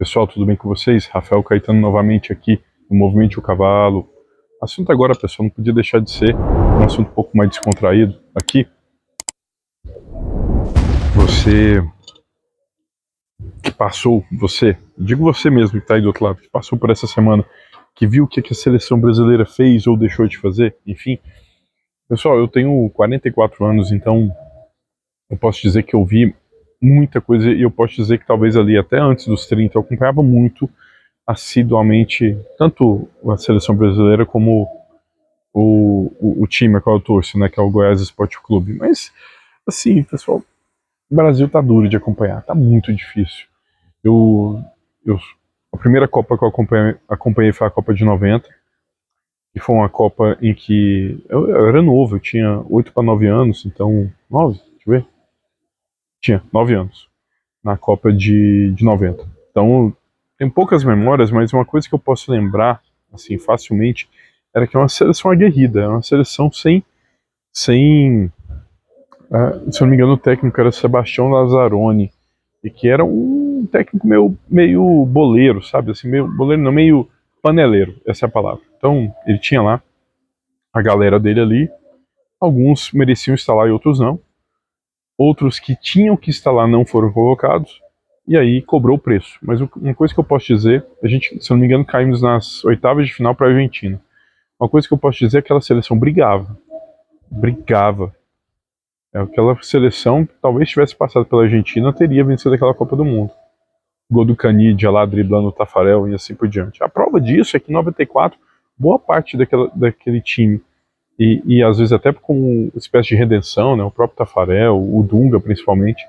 Pessoal, tudo bem com vocês? Rafael Caetano novamente aqui no Movimente o Cavalo. O assunto agora, pessoal, não podia deixar de ser um assunto um pouco mais descontraído aqui. Você que passou, digo você mesmo que está aí do outro lado, que passou por essa semana, que viu o que a seleção brasileira fez ou deixou de fazer, enfim. Pessoal, eu tenho 44 anos, então eu posso dizer que eu vi muita coisa e eu posso dizer que talvez ali até antes dos 30 eu acompanhava muito assiduamente tanto a seleção brasileira como o time a qual eu torço, né, que é o Goiás Esporte Clube. Mas, assim, pessoal, o Brasil tá duro de acompanhar, tá muito difícil. Eu, a primeira Copa que eu acompanhei foi a Copa de 90, que foi uma Copa em que eu era novo, eu tinha 8 para 9 anos, então, 9, deixa eu ver, tinha 9 anos, na Copa de 90. Então, tem poucas memórias, mas uma coisa que eu posso lembrar, assim, facilmente, era que é uma seleção aguerrida, é uma seleção sem se eu não me engano o técnico era Sebastião Lazzaroni, e que era um técnico meio boleiro, sabe, assim, meio boleiro não, meio paneleiro, essa é a palavra. Então, ele tinha lá a galera dele ali, alguns mereciam estar lá e outros não, outros que tinham que estar lá não foram convocados, e aí cobrou o preço. Mas uma coisa que eu posso dizer, a gente, se eu não me engano, caímos nas oitavas de final para a Argentina. Uma coisa que eu posso dizer é que aquela seleção brigava. Aquela seleção, talvez tivesse passado pela Argentina, teria vencido aquela Copa do Mundo. Gol do Canidia lá driblando o Tafarel e assim por diante. A prova disso é que em 94, boa parte daquele time, e às vezes até com uma espécie de redenção, né, o próprio Tafarel, o Dunga principalmente,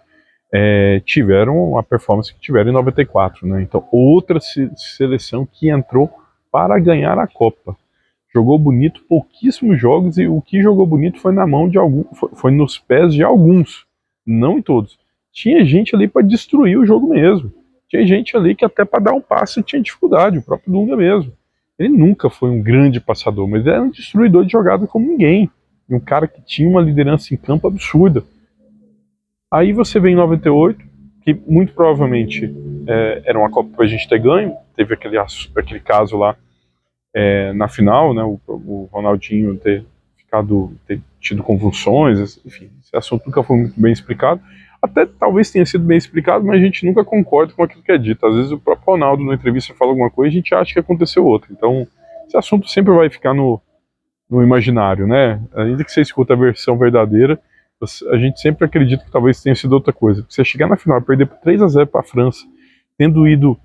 tiveram a performance que tiveram em 94. Né? Então, outra seleção que entrou para ganhar a Copa. Jogou bonito pouquíssimos jogos e o que jogou bonito foi na mão de alguns, foi nos pés de alguns, não em todos. Tinha gente ali para destruir o jogo mesmo. Tinha gente ali que até para dar um passe tinha dificuldade, o próprio Dunga mesmo. Ele nunca foi um grande passador, mas era um destruidor de jogada como ninguém. E um cara que tinha uma liderança em campo absurda. Aí você vem em 98, que muito provavelmente era uma Copa para a gente ter ganho, teve aquele caso lá na final, né, o Ronaldinho ter tido convulsões, enfim, esse assunto nunca foi muito bem explicado. Até talvez tenha sido bem explicado, mas a gente nunca concorda com aquilo que é dito. Às vezes o próprio Ronaldo na entrevista fala alguma coisa e a gente acha que aconteceu outra. Então, esse assunto sempre vai ficar no imaginário, né? Ainda que você escuta a versão verdadeira, a gente sempre acredita que talvez tenha sido outra coisa. Porque você chegar na final e perder por 3-0 para a França, tendo ido,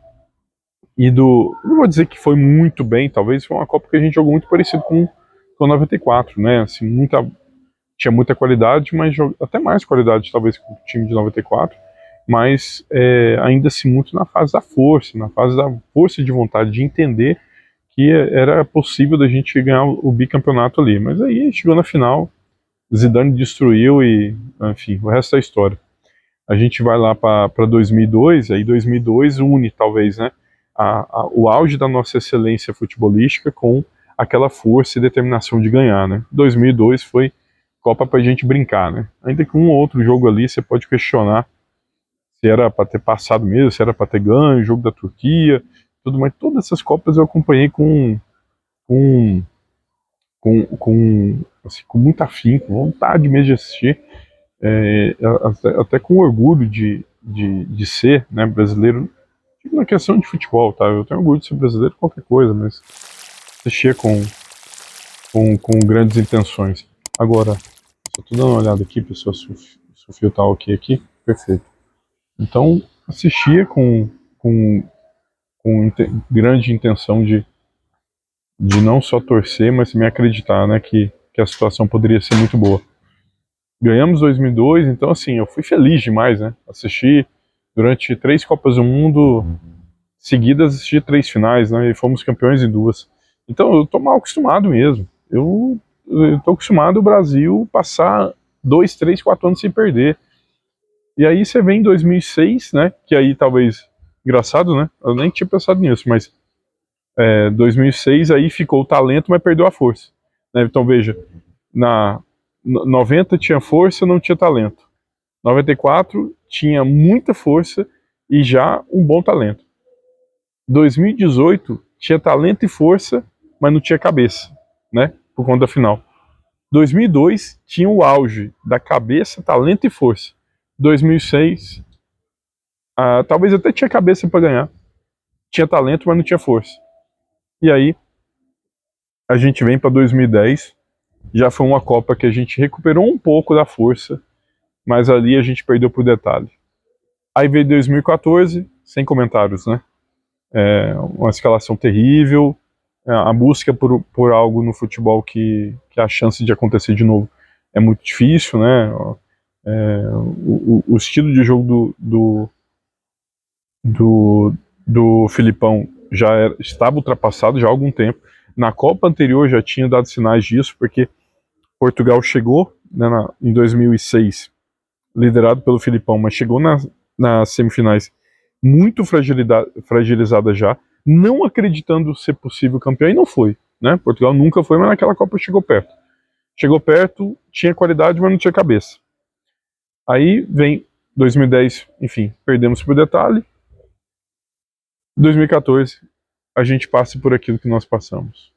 não vou dizer que foi muito bem, talvez foi uma Copa que a gente jogou muito parecido com 94, né? Assim, tinha muita qualidade, mas até mais qualidade talvez que o time de 94, mas ainda assim muito na fase da força de vontade, de entender que era possível da gente ganhar o bicampeonato ali. Mas aí chegou na final, Zidane destruiu e, enfim, o resto é história. A gente vai lá para 2002, aí 2002 une talvez, né, o auge da nossa excelência futebolística com aquela força e determinação de ganhar, né. 2002 foi Copa pra gente brincar, né. Ainda que um ou outro jogo ali você pode questionar se era para ter passado mesmo, se era para ter ganho, jogo da Turquia, tudo, mas todas essas Copas eu acompanhei com, assim, com muito afinco, com vontade mesmo de assistir, até com orgulho de ser, né, brasileiro, na questão de futebol, tá? Eu tenho orgulho de ser brasileiro qualquer coisa, mas assistir com grandes intenções. Agora, só tô dando uma olhada aqui, pessoal, se o fio tá ok aqui, perfeito. Então, assistia com grande intenção de não só torcer, mas também acreditar, né, que a situação poderia ser muito boa. Ganhamos 2002, então assim, eu fui feliz demais, né, assisti durante 3 Copas do Mundo seguidas, assisti 3 finais, né, e fomos campeões em 2. Então eu tô mal acostumado mesmo, eu tô acostumado o Brasil passar 2, 3, 4 anos sem perder. E aí você vem em 2006, né, que aí talvez, engraçado, né, eu nem tinha pensado nisso, mas 2006 aí ficou o talento, mas perdeu a força, né? Então veja, na 90 tinha força, não tinha talento. 94 tinha muita força e já um bom talento. 2018 tinha talento e força, mas não tinha cabeça, né? Por conta da final. 2002 tinha o auge da cabeça, talento e força. 2006, talvez até tinha cabeça para ganhar. Tinha talento, mas não tinha força. E aí, a gente vem para 2010, já foi uma Copa que a gente recuperou um pouco da força, mas ali a gente perdeu por detalhe. Aí veio 2014, sem comentários, né? Uma escalação terrível, a busca por algo no futebol que a chance de acontecer de novo é muito difícil, né? O estilo de jogo do Filipão estava ultrapassado já há algum tempo. Na Copa anterior já tinha dado sinais disso, porque Portugal chegou, né, em 2006, liderado pelo Filipão, mas chegou nas semifinais muito fragilizada já, não acreditando ser possível campeão, e não foi. Né? Portugal nunca foi, mas naquela Copa chegou perto. Chegou perto, tinha qualidade, mas não tinha cabeça. Aí vem 2010, enfim, perdemos por detalhe. 2014, a gente passa por aquilo que nós passamos.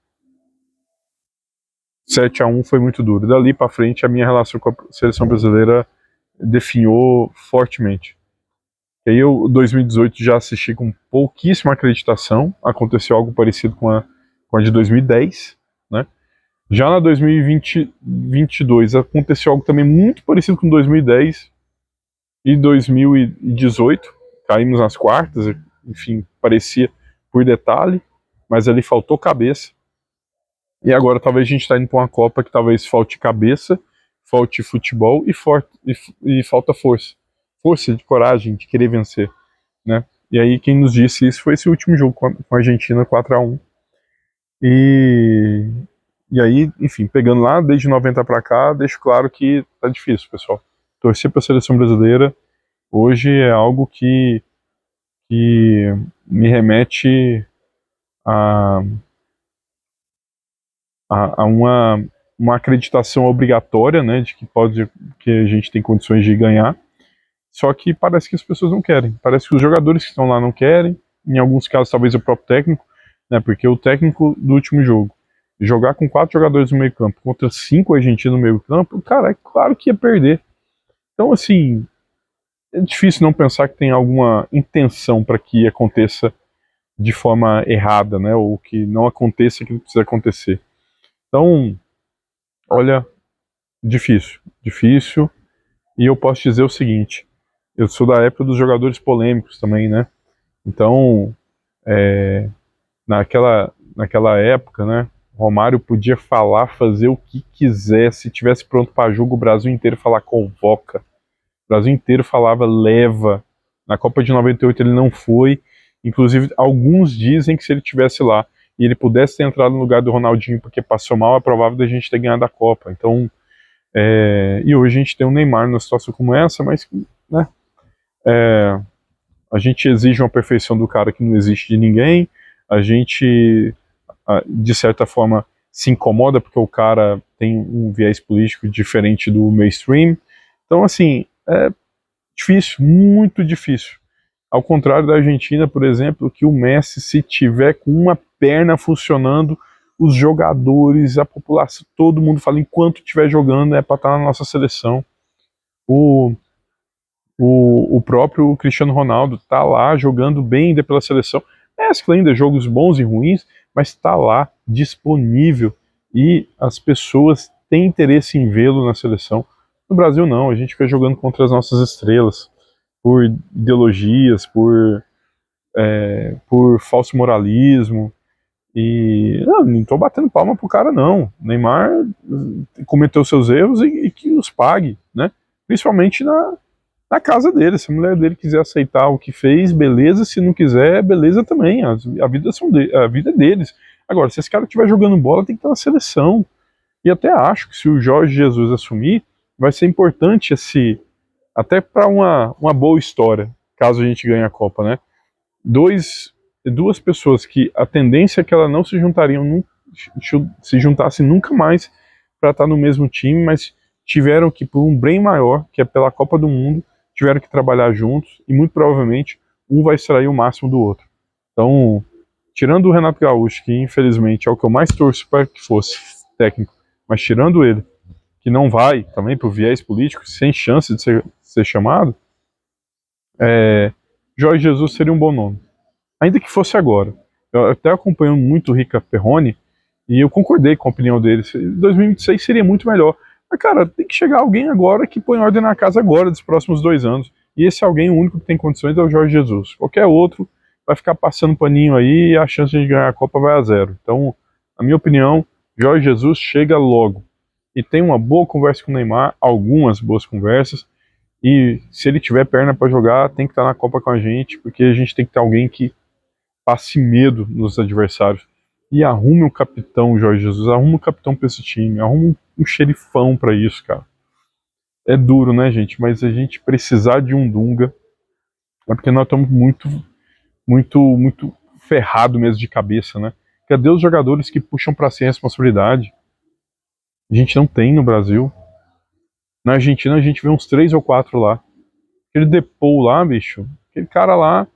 7-1 foi muito duro. Dali para frente, a minha relação com a seleção brasileira definhou fortemente. E aí eu, 2018, já assisti com pouquíssima acreditação. Aconteceu algo parecido com a de 2010, né? Já na 2022 aconteceu algo também muito parecido com 2010 e 2018. Caímos nas quartas, enfim, parecia por detalhe, mas ali faltou cabeça. E agora talvez a gente está indo para uma Copa que talvez falte cabeça, falte futebol e falta força. Força, de coragem, de querer vencer, né? E aí quem nos disse isso foi esse último jogo com a Argentina, 4-1. E aí, enfim, pegando lá, desde 90 para cá, deixo claro que tá difícil, pessoal. Torcer para a seleção brasileira hoje é algo que me remete a uma acreditação obrigatória, né, de que a gente tem condições de ganhar. Só que parece que as pessoas não querem. Parece que os jogadores que estão lá não querem. Em alguns casos, talvez o próprio técnico, né, porque o técnico do último jogo, jogar com 4 jogadores no meio campo contra 5 argentinos no meio campo, cara, é claro que ia perder. Então, assim, é difícil não pensar que tem alguma intenção para que aconteça de forma errada, né, ou que não aconteça aquilo que precisa acontecer. Então, olha, difícil. E eu posso dizer o seguinte, eu sou da época dos jogadores polêmicos também, né? Então, naquela época, né, Romário podia falar, fazer o que quisesse, se tivesse pronto para jogo, o Brasil inteiro falar convoca. O Brasil inteiro falava leva. Na Copa de 98 ele não foi. Inclusive, alguns dizem que se ele tivesse lá e ele pudesse ter entrado no lugar do Ronaldinho porque passou mal, é provável da gente ter ganhado a Copa. Então, e hoje a gente tem um Neymar numa situação como essa, mas, né, a gente exige uma perfeição do cara que não existe de ninguém, a gente, de certa forma, se incomoda porque o cara tem um viés político diferente do mainstream. Então, assim, é difícil, muito difícil. Ao contrário da Argentina, por exemplo, que o Messi, se tiver com uma perna funcionando, os jogadores, a população, todo mundo fala, enquanto estiver jogando é para estar na nossa seleção. O próprio Cristiano Ronaldo está lá jogando bem ainda pela seleção. Mescla ainda jogos bons e ruins, mas está lá, disponível. E as pessoas têm interesse em vê-lo na seleção. No Brasil não, a gente fica jogando contra as nossas estrelas, por ideologias, por falso moralismo. E não estou batendo palma pro cara não. Neymar cometeu seus erros e que os pague, né? Principalmente na casa dele. Se a mulher dele quiser aceitar o que fez, beleza. Se não quiser, beleza também. A vida é deles. Agora, se esse cara estiver jogando bola, tem que estar na seleção. E até acho que se o Jorge Jesus assumir, vai ser importante até para uma boa história, caso a gente ganhe a Copa, né? Duas pessoas que a tendência é que elas não se juntassem nunca mais para estar no mesmo time, mas tiveram que, por um bem maior, que é pela Copa do Mundo, tiveram que trabalhar juntos e muito provavelmente um vai extrair o máximo do outro. Então Então, tirando o Renato Gaúcho, que infelizmente é o que eu mais torço para que fosse técnico, mas tirando ele, que não vai também por viés político, sem chance de ser chamado, Jorge Jesus seria um bom nome. Ainda que fosse agora. Eu até acompanho muito o Rica Perrone e eu concordei com a opinião dele. 2026 seria muito melhor. Mas, cara, tem que chegar alguém agora que põe ordem na casa agora, dos próximos 2 anos. E esse alguém, o único que tem condições, é o Jorge Jesus. Qualquer outro vai ficar passando paninho aí e a chance de ganhar a Copa vai a zero. Então, na minha opinião, Jorge Jesus chega logo. E tem uma boa conversa com o Neymar, algumas boas conversas. E se ele tiver perna para jogar, tem que estar na Copa com a gente, porque a gente tem que ter alguém que passe medo nos adversários. E arrume um capitão, Jorge Jesus, arrume um capitão pra esse time, arrume um xerifão pra isso, cara. É duro, né, gente? Mas a gente precisar de um Dunga é porque nós estamos muito ferrado mesmo de cabeça, né? Cadê os jogadores que puxam pra si a responsabilidade? A gente não tem no Brasil. Na Argentina a gente vê uns 3 ou 4 lá. Aquele Depou lá, bicho, aquele cara lá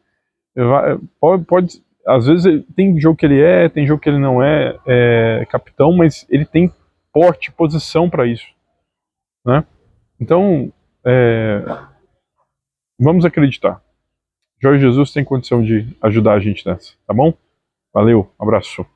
pode às vezes tem jogo que ele tem jogo que ele não é capitão, mas ele tem porte, posição para isso, né? Então, vamos acreditar. Jorge Jesus tem condição de ajudar a gente nessa, tá bom? Valeu, abraço.